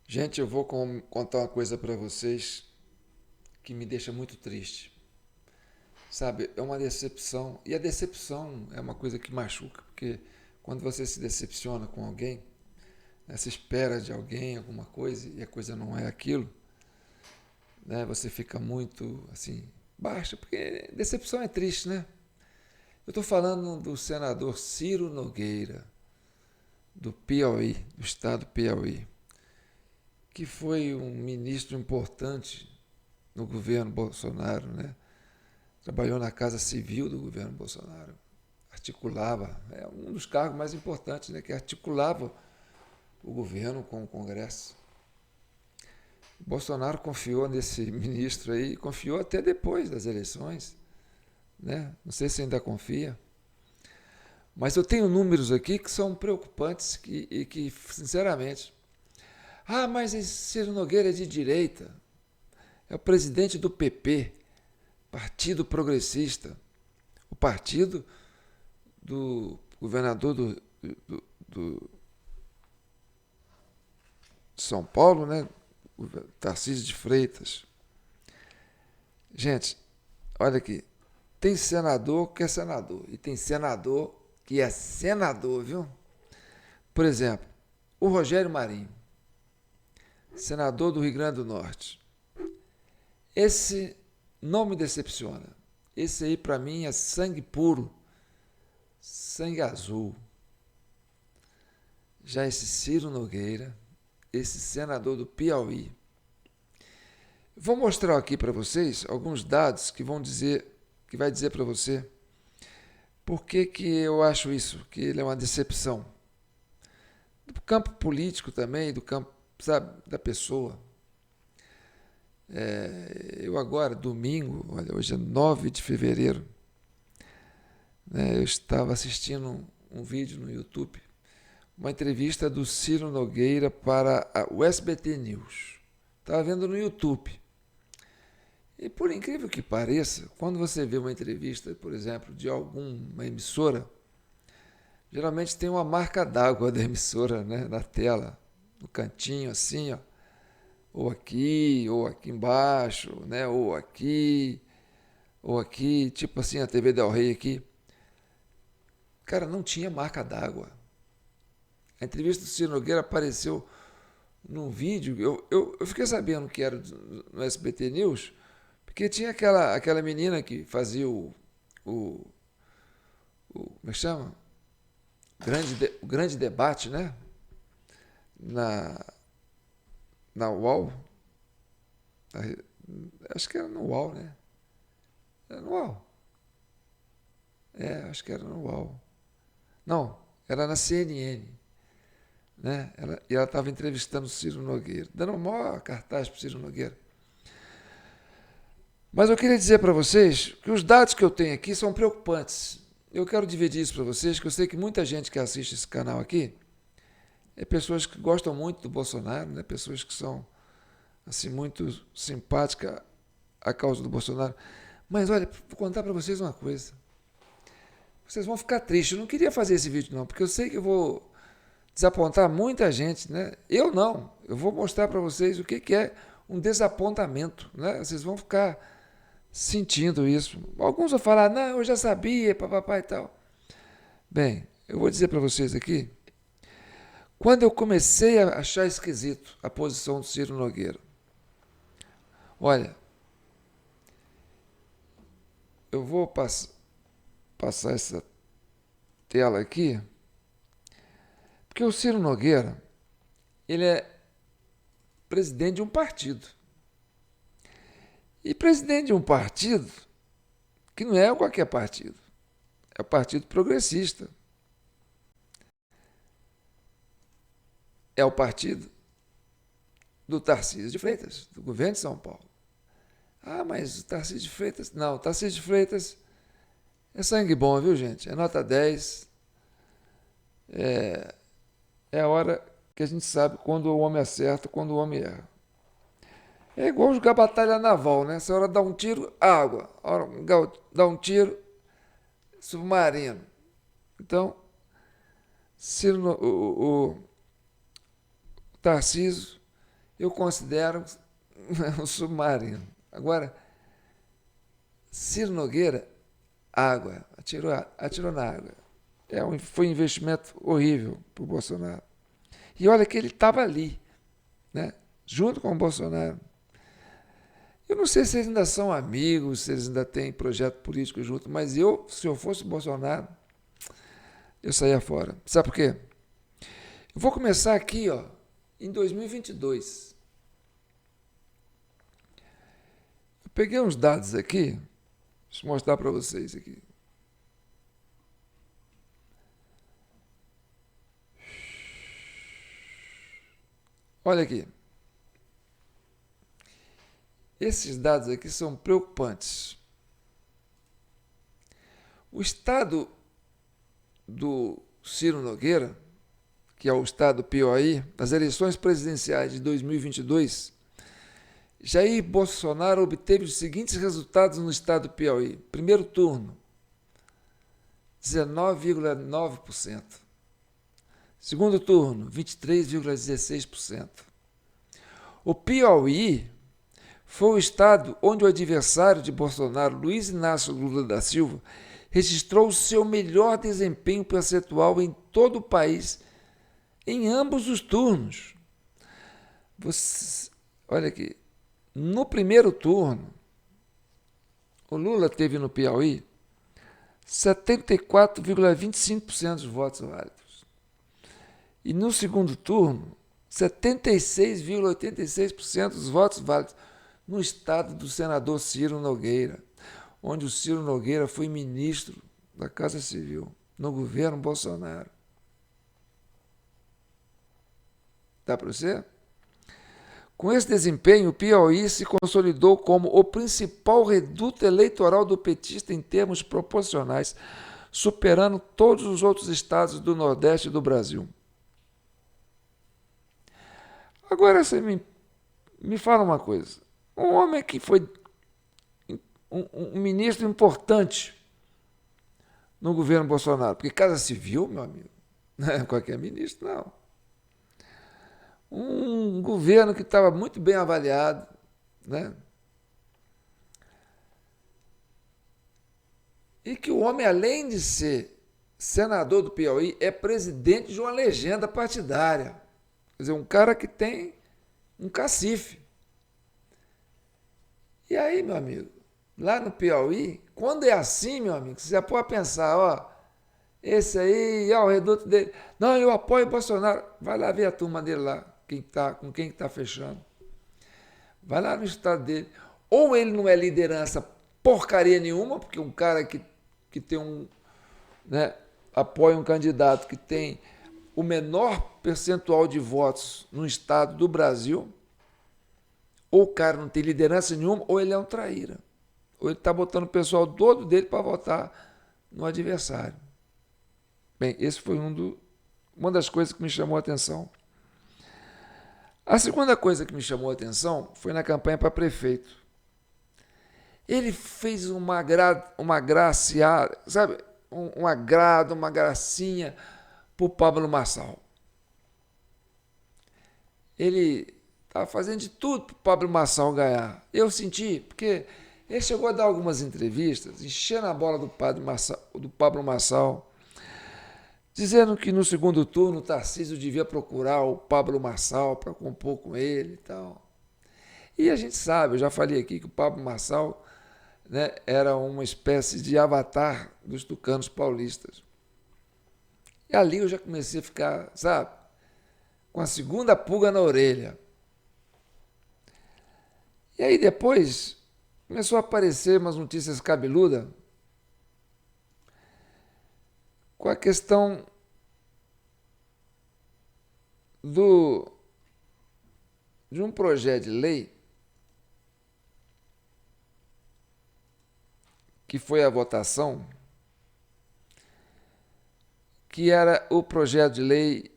Gente, eu vou contar uma coisa para vocês que me deixa muito triste. Sabe, é uma decepção. E a decepção é uma coisa que machuca, porque quando você se decepciona com alguém, né, você espera de alguém alguma coisa e a coisa não é aquilo, né, você fica muito assim, baixa, porque decepção é triste, né? Eu estou falando do senador Ciro Nogueira, do Piauí, do estado do Piauí, que foi um ministro importante no governo Bolsonaro, né? Trabalhou na Casa Civil do governo Bolsonaro, articulava, é um dos cargos mais importantes, né, que articulava o governo com o Congresso. O Bolsonaro confiou nesse ministro aí, confiou até depois das eleições, né? Não sei se ainda confia, mas eu tenho números aqui que são preocupantes e que, sinceramente, mas esse Ciro Nogueira é de direita, é o presidente do PP, Partido Progressista, o partido do governador do de São Paulo, né? Tarcísio de Freitas. Gente, olha aqui. Tem senador que é senador e tem senador que é senador, viu? Por exemplo, o Rogério Marinho, senador do Rio Grande do Norte. Esse não me decepciona. Esse aí, para mim, é sangue puro, sangue azul. Já esse Ciro Nogueira, esse senador do Piauí. Vou mostrar aqui para vocês alguns dados que vai dizer para você por que, que eu acho isso, que ele é uma decepção. Do campo político também, do campo, sabe, da pessoa. Eu agora, domingo, olha, hoje é 9 de fevereiro, né, eu estava assistindo um vídeo no YouTube, uma entrevista do Ciro Nogueira para o SBT News. Estava vendo no YouTube. E por incrível que pareça, quando você vê uma entrevista, por exemplo, de alguma emissora, geralmente tem uma marca d'água da emissora, né, na tela, no cantinho assim, ó, ou aqui embaixo, né, ou aqui, tipo assim, a TV Del Rey aqui. Cara, não tinha marca d'água. A entrevista do Ciro Nogueira apareceu num vídeo, eu fiquei sabendo que era no SBT News, porque tinha aquela menina que fazia o, como é que chama? O grande debate, né? Na, na UOL. Acho que era no UOL, né? Era no UOL. Acho que era no UOL. Não, era na CNN. Né? E ela estava entrevistando o Ciro Nogueira, dando um maior cartaz para o Ciro Nogueira. Mas eu queria dizer para vocês que os dados que eu tenho aqui são preocupantes. Eu quero dividir isso para vocês, que eu sei que muita gente que assiste esse canal aqui é pessoas que gostam muito do Bolsonaro, né? Pessoas que são assim muito simpáticas à causa do Bolsonaro. Mas olha, vou contar para vocês uma coisa. Vocês vão ficar tristes. Eu não queria fazer esse vídeo não, porque eu sei que eu vou desapontar muita gente, né? Eu não. Eu vou mostrar para vocês o que é um desapontamento, né? Vocês vão ficar sentindo isso. Alguns vão falar, não, eu já sabia, papapá e tal. Bem, eu vou dizer para vocês aqui, quando eu comecei a achar esquisito a posição do Ciro Nogueira, olha, eu vou passar essa tela aqui, porque o Ciro Nogueira, ele é presidente de um partido. E presidente de um partido que não é qualquer partido, é o Partido Progressista. É o partido do Tarcísio de Freitas, do governo de São Paulo. Mas o Tarcísio de Freitas... Não, o Tarcísio de Freitas é sangue bom, viu, gente? É nota 10. É a hora que a gente sabe quando o homem acerta, quando o homem erra. É igual jogar batalha naval, né? Essa hora dá um tiro, água. A hora dá um tiro, submarino. Então, se o Tarcísio, eu considero um submarino. Agora, Ciro Nogueira, água, atirou na água. Foi um investimento horrível para o Bolsonaro. E olha que ele estava ali, né, junto com o Bolsonaro. Eu não sei se eles ainda são amigos, se eles ainda têm projeto político junto, mas se eu fosse o Bolsonaro, eu saía fora. Sabe por quê? Eu vou começar aqui, ó, em 2022. Eu peguei uns dados aqui, deixa eu mostrar para vocês aqui. Olha aqui. Esses dados aqui são preocupantes. O estado do Ciro Nogueira, que é o estado do Piauí, nas eleições presidenciais de 2022, Jair Bolsonaro obteve os seguintes resultados no estado do Piauí. Primeiro turno, 19,9%. Segundo turno, 23,16%. O Piauí foi o estado onde o adversário de Bolsonaro, Luiz Inácio Lula da Silva, registrou o seu melhor desempenho percentual em todo o país, em ambos os turnos. Olha aqui, no primeiro turno, o Lula teve no Piauí 74,25% dos votos válidos. E no segundo turno, 76,86% dos votos válidos no estado do senador Ciro Nogueira, onde o Ciro Nogueira foi ministro da Casa Civil no governo Bolsonaro. Dá para você? Com esse desempenho, o Piauí se consolidou como o principal reduto eleitoral do petista em termos proporcionais, superando todos os outros estados do Nordeste do Brasil. Agora você me fala uma coisa. Um homem que foi um ministro importante no governo Bolsonaro, porque Casa Civil, meu amigo, não é qualquer ministro, não. Um governo que estava muito bem avaliado, né? E que o homem, além de ser senador do Piauí, é presidente de uma legenda partidária. Quer dizer, um cara que tem um cacife. E aí, meu amigo, lá no Piauí, quando é assim, meu amigo, você já pode pensar, ó, esse aí é o reduto dele. Não, eu apoio o Bolsonaro. Vai lá ver a turma dele lá, com quem está fechando. Vai lá no estado dele. Ou ele não é liderança porcaria nenhuma, porque um cara que tem né, apoia um candidato que tem o menor percentual de votos no estado do Brasil, ou o cara não tem liderança nenhuma, ou ele é um traíra. Ou ele está botando o pessoal todo dele para votar no adversário. Bem, esse foi uma das coisas que me chamou a atenção. A segunda coisa que me chamou a atenção foi na campanha para prefeito. Ele fez uma graciada, sabe? Um agrado, uma gracinha para o Pablo Marçal. Ele estava fazendo de tudo para o Pablo Marçal ganhar. Eu senti, porque ele chegou a dar algumas entrevistas, enchendo a bola do Pablo Marçal, dizendo que no segundo turno o Tarcísio devia procurar o Pablo Marçal para compor com ele e tal. E a gente sabe, eu já falei aqui que o Pablo Marçal, né, era uma espécie de avatar dos tucanos paulistas. E ali eu já comecei a ficar, sabe, com a segunda pulga na orelha. E aí depois começou a aparecer umas notícias cabeludas com a questão de um projeto de lei que foi à votação, que era o projeto de lei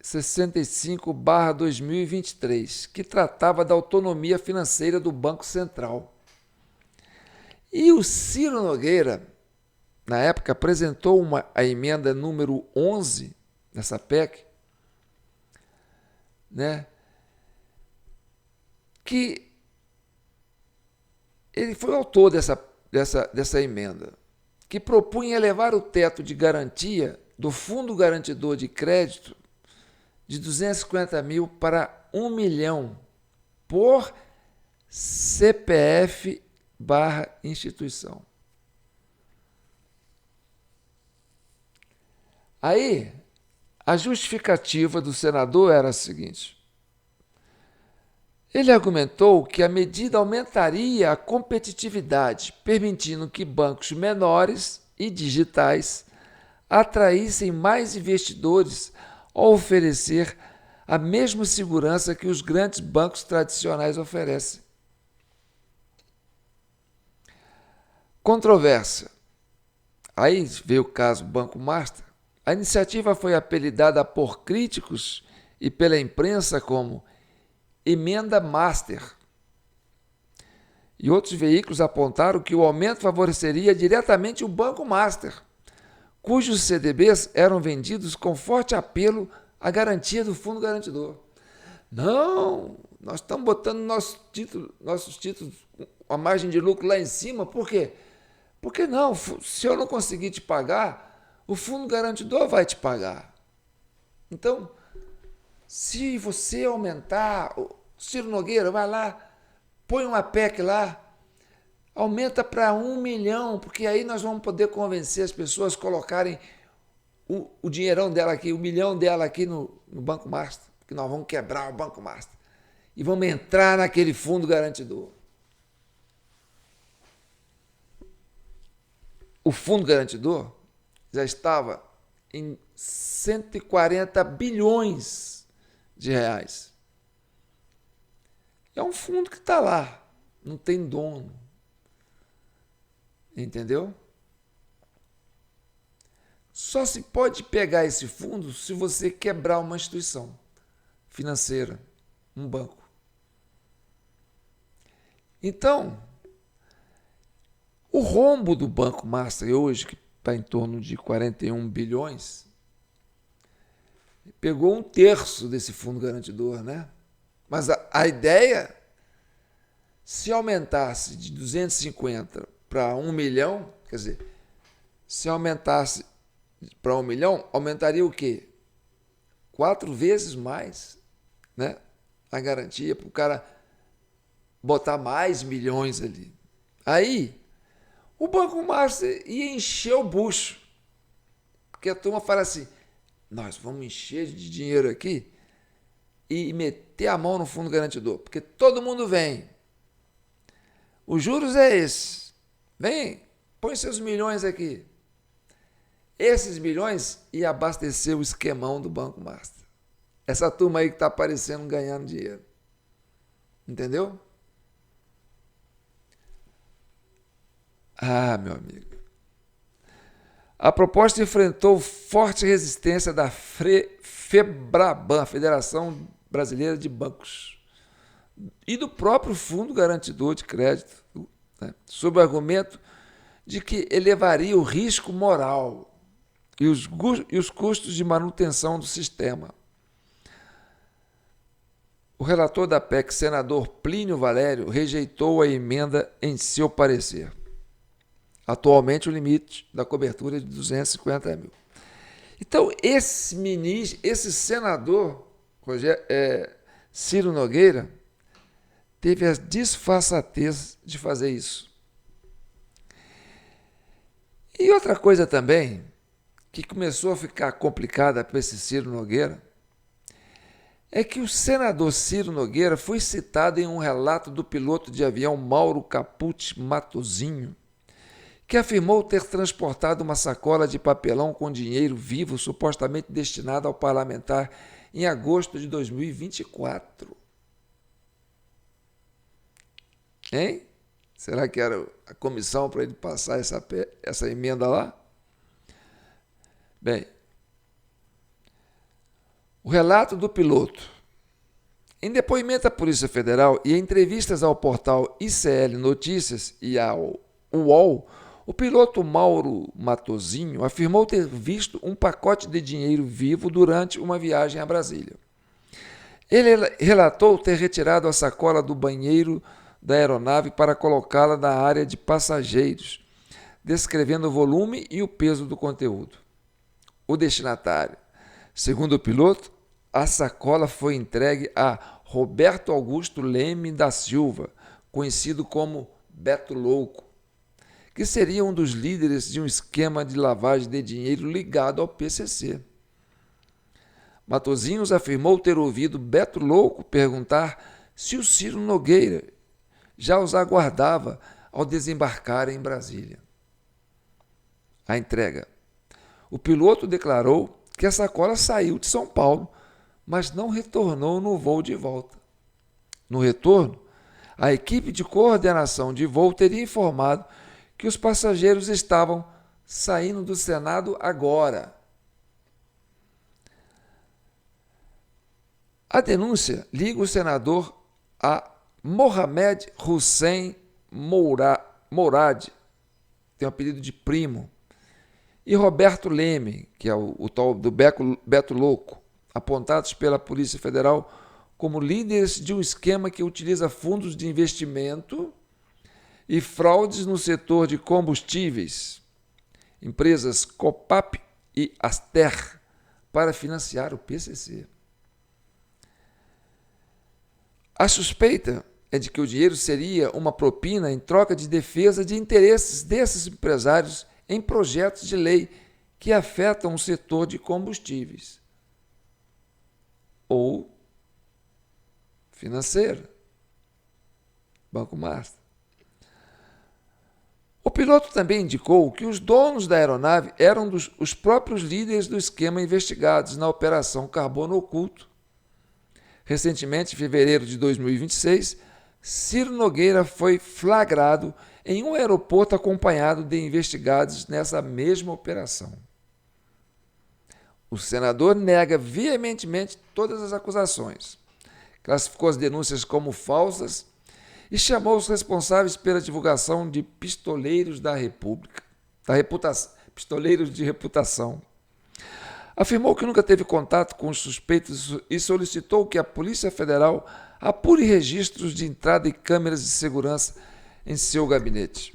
65/2023, que tratava da autonomia financeira do Banco Central. E o Ciro Nogueira, na época, apresentou a emenda número 11 nessa PEC, né, que ele foi o autor dessa emenda, que propunha elevar o teto de garantia do Fundo Garantidor de Crédito de 250 mil para 1 milhão por CPF/instituição. Aí, a justificativa do senador era a seguinte: ele argumentou que a medida aumentaria a competitividade, permitindo que bancos menores e digitais atraíssem mais investidores ao oferecer a mesma segurança que os grandes bancos tradicionais oferecem. Controvérsia. Aí veio o caso Banco Master. A iniciativa foi apelidada por críticos e pela imprensa como Emenda Master. E outros veículos apontaram que o aumento favoreceria diretamente o Banco Master, cujos CDBs eram vendidos com forte apelo à garantia do Fundo Garantidor. Não, nós estamos botando nossos títulos, a margem de lucro lá em cima, por quê? Porque não, se eu não conseguir te pagar, o Fundo Garantidor vai te pagar. Então, se você aumentar, o Ciro Nogueira vai lá, põe uma PEC lá, aumenta para 1 milhão, porque aí nós vamos poder convencer as pessoas a colocarem o dinheirão dela aqui, o milhão dela aqui no Banco Master, porque nós vamos quebrar o Banco Master e vamos entrar naquele Fundo Garantidor. O Fundo Garantidor já estava em 140 bilhões de reais. É um fundo que está lá, não tem dono. Entendeu? Só se pode pegar esse fundo se você quebrar uma instituição financeira, um banco. Então, o rombo do Banco Master hoje, que está em torno de 41 bilhões, pegou 1/3 desse fundo garantidor, né? Mas a ideia, se aumentasse de 250 para 1 milhão, quer dizer, se aumentasse para 1 milhão, aumentaria o quê? 4 vezes mais, né? A garantia para o cara botar mais milhões ali. Aí, o Banco Master ia encher o bucho. Porque a turma fala assim, nós vamos encher de dinheiro aqui e meter a mão no Fundo Garantidor, porque todo mundo vem. Os juros é esse. Vem, põe seus milhões aqui. Esses milhões iam abastecer o esquemão do Banco Master. Essa turma aí que está aparecendo ganhando dinheiro. Entendeu? Ah, meu amigo. A proposta enfrentou forte resistência da FEBRABAN, Federação Brasileira de Bancos, e do próprio Fundo Garantidor de Crédito, né, sob o argumento de que elevaria o risco moral e os custos de manutenção do sistema. O relator da PEC, senador Plínio Valério, rejeitou a emenda em seu parecer. Atualmente, o limite da cobertura é de 250 mil. Então, esse senador, Ciro Nogueira, teve a disfarçatez de fazer isso. E outra coisa também, que começou a ficar complicada para esse Ciro Nogueira, é que o senador Ciro Nogueira foi citado em um relato do piloto de avião Mauro Capucci Matozinho, que afirmou ter transportado uma sacola de papelão com dinheiro vivo supostamente destinado ao parlamentar em agosto de 2024. Hein? Será que era a comissão para ele passar essa emenda lá? Bem, o relato do piloto. Em depoimento à Polícia Federal e em entrevistas ao portal ICL Notícias e ao UOL, o piloto Mauro Matozinho afirmou ter visto um pacote de dinheiro vivo durante uma viagem a Brasília. Ele relatou ter retirado a sacola do banheiro da aeronave para colocá-la na área de passageiros, descrevendo o volume e o peso do conteúdo. O destinatário. Segundo o piloto, a sacola foi entregue a Roberto Augusto Leme da Silva, conhecido como Beto Louco, que seria um dos líderes de um esquema de lavagem de dinheiro ligado ao PCC. Matosinhos afirmou ter ouvido Beto Louco perguntar se o Ciro Nogueira já os aguardava ao desembarcar em Brasília. A entrega. O piloto declarou que a sacola saiu de São Paulo, mas não retornou no voo de volta. No retorno, a equipe de coordenação de voo teria informado que os passageiros estavam saindo do Senado agora. A denúncia liga o senador a Mohamed Hussein Mourad, tem o apelido de primo, e Roberto Leme, que é o tal do Beto Louco, apontados pela Polícia Federal como líderes de um esquema que utiliza fundos de investimento e fraudes no setor de combustíveis, empresas Copap e Aster, para financiar o PCC. A suspeita é de que o dinheiro seria uma propina em troca de defesa de interesses desses empresários em projetos de lei que afetam o setor de combustíveis ou financeiro, Banco Master. O piloto também indicou que os donos da aeronave eram os próprios líderes do esquema investigados na Operação Carbono Oculto. Recentemente, em fevereiro de 2026, Ciro Nogueira foi flagrado em um aeroporto acompanhado de investigados nessa mesma operação. O senador nega veementemente todas as acusações, classificou as denúncias como falsas e chamou os responsáveis pela divulgação de pistoleiros da República, pistoleiros de reputação. Afirmou que nunca teve contato com os suspeitos e solicitou que a Polícia Federal apure registros de entrada e câmeras de segurança em seu gabinete.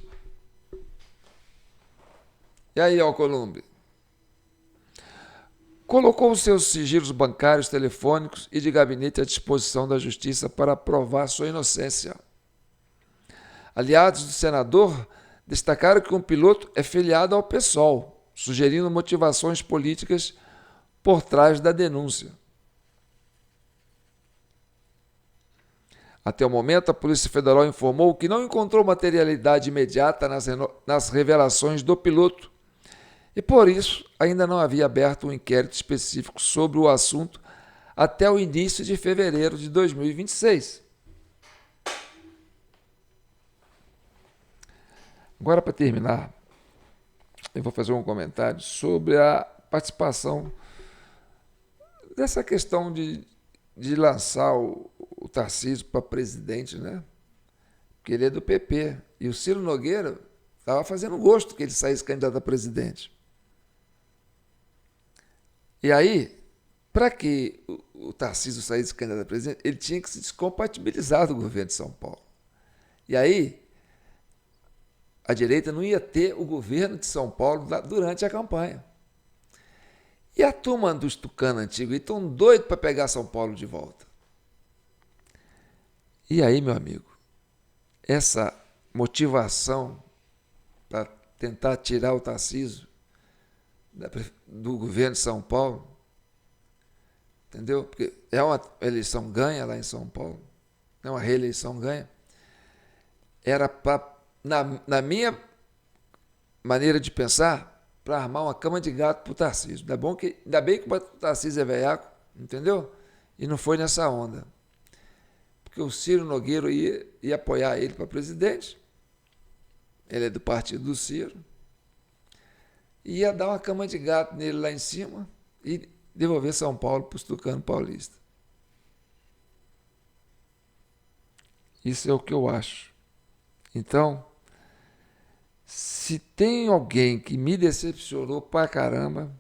E aí, Alcolumbre? Colocou os seus sigilos bancários, telefônicos e de gabinete à disposição da Justiça para provar sua inocência. Aliados do senador destacaram que um piloto é filiado ao PSOL, sugerindo motivações políticas por trás da denúncia. Até o momento, a Polícia Federal informou que não encontrou materialidade imediata nas revelações do piloto e, por isso, ainda não havia aberto um inquérito específico sobre o assunto até o início de fevereiro de 2026. Agora, para terminar, eu vou fazer um comentário sobre a participação dessa questão de lançar o Tarcísio para presidente, né? Porque ele é do PP. E o Ciro Nogueira estava fazendo gosto que ele saísse candidato a presidente. E aí, para que o Tarcísio saísse candidato a presidente, ele tinha que se descompatibilizar do governo de São Paulo. E aí, a direita não ia ter o governo de São Paulo durante a campanha. E a turma dos tucanos antigos estão doidos para pegar São Paulo de volta. E aí, meu amigo, essa motivação para tentar tirar o Tarcísio do governo de São Paulo, entendeu? Porque é uma eleição ganha lá em São Paulo, é uma reeleição ganha. Era para, na minha maneira de pensar, para armar uma cama de gato para o Tarcísio. Ainda bem que o Tarcísio é velhaco, entendeu? E não foi nessa onda. Porque o Ciro Nogueira ia apoiar ele para presidente, ele é do partido do Ciro, e ia dar uma cama de gato nele lá em cima e devolver São Paulo para os tucanos paulistas. Isso é o que eu acho. Então, se tem alguém que me decepcionou pra caramba,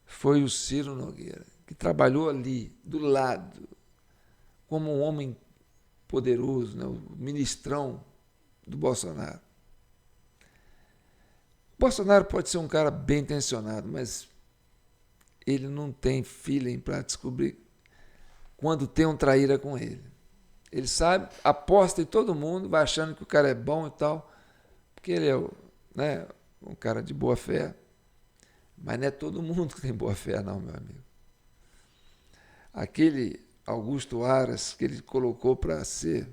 foi o Ciro Nogueira, que trabalhou ali, do lado, como um homem poderoso, né, o ministrão do Bolsonaro. Bolsonaro pode ser um cara bem intencionado, mas ele não tem feeling para descobrir quando tem um traíra com ele. Ele sabe, aposta em todo mundo, vai achando que o cara é bom e tal, porque ele é, né, um cara de boa fé. Mas não é todo mundo que tem boa fé, não, meu amigo. Aquele Augusto Aras que ele colocou para ser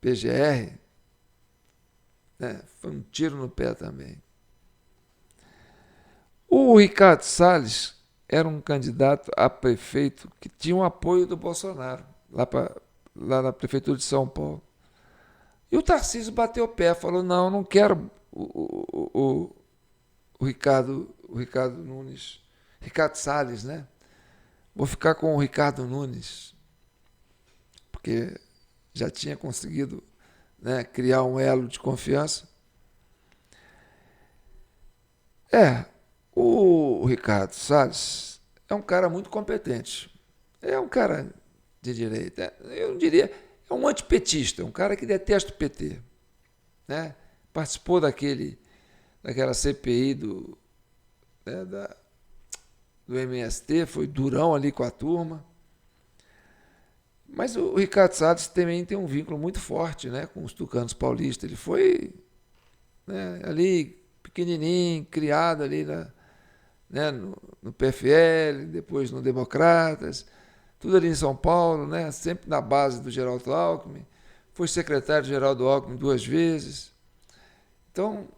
PGR, né, foi um tiro no pé também. O Ricardo Salles era um candidato a prefeito que tinha o apoio do Bolsonaro, lá na prefeitura de São Paulo. E o Tarcísio bateu o pé, falou, não, não quero o Ricardo Nunes, Ricardo Salles, né? Vou ficar com o Ricardo Nunes, porque já tinha conseguido, né, criar um elo de confiança. O Ricardo Salles é um cara muito competente. É um cara de direita. Eu não diria, é um antipetista, um cara que detesta o PT. Né? Participou daquela CPI do MST, foi durão ali com a turma. Mas o Ricardo Salles também tem um vínculo muito forte, né, com os tucanos paulistas. Ele foi, né, ali pequenininho, criado ali no PFL, depois no Democratas, tudo ali em São Paulo, né, sempre na base do Geraldo Alckmin. Foi secretário de Geraldo Alckmin 2 vezes. Então,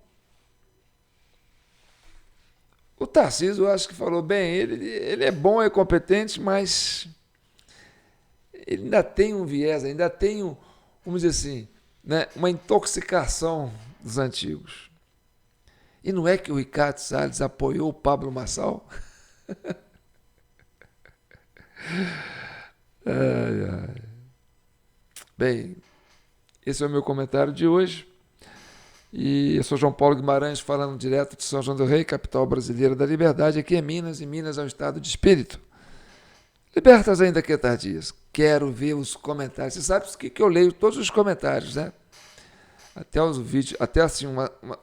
o Tarcísio, eu acho que falou bem, ele é bom, é competente, mas ele ainda tem um viés, ainda tem, vamos dizer assim, né, uma intoxicação dos antigos. E não é que o Ricardo Salles apoiou o Pablo Marçal? Bem, esse é o meu comentário de hoje. E eu sou João Paulo Guimarães, falando direto de São João do Rei, capital brasileira da liberdade. Aqui é Minas, e Minas é um estado de espírito. Libertas ainda que tardias. Quero ver os comentários. Você sabe que eu leio todos os comentários, né? Até os vídeos, até assim,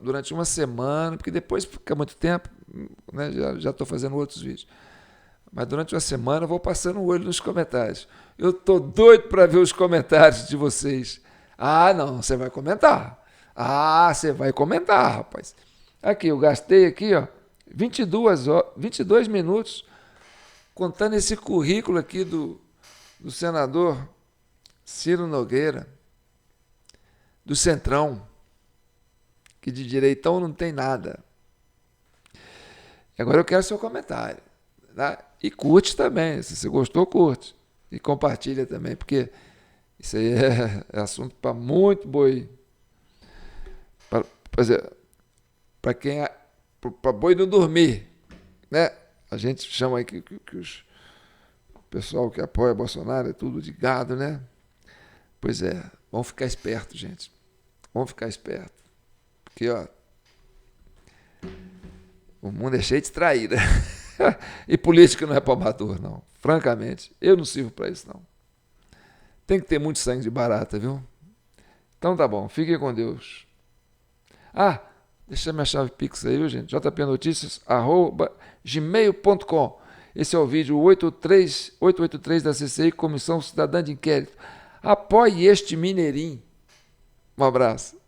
durante uma semana, porque depois fica muito tempo, né? Já estou fazendo outros vídeos. Mas durante uma semana eu vou passando o olho nos comentários. Eu estou doido para ver os comentários de vocês. Ah, não, você vai comentar. Ah, você vai comentar, rapaz. Aqui, eu gastei aqui, ó, 22 minutos contando esse currículo aqui do senador Ciro Nogueira, do Centrão, que de direitão não tem nada. Agora eu quero seu comentário. Tá? E curte também, se você gostou, curte. E compartilha também, porque isso aí é assunto para muito boi. Para quem para boi não dormir, né? A gente chama aí que o pessoal que apoia Bolsonaro é tudo de gado, né? Pois é, vamos ficar espertos, gente. Vamos ficar espertos. Porque, ó, o mundo é cheio de traíra. E política não é para amador, não. Francamente, eu não sirvo para isso, não. Tem que ter muito sangue de barata, viu? Então tá bom, fiquem com Deus. Ah, deixa minha chave Pix aí, viu, gente? jpnoticias@gmail.com. Esse é o vídeo 883 da CCI, Comissão Cidadã de Inquérito. Apoie este mineirinho. Um abraço.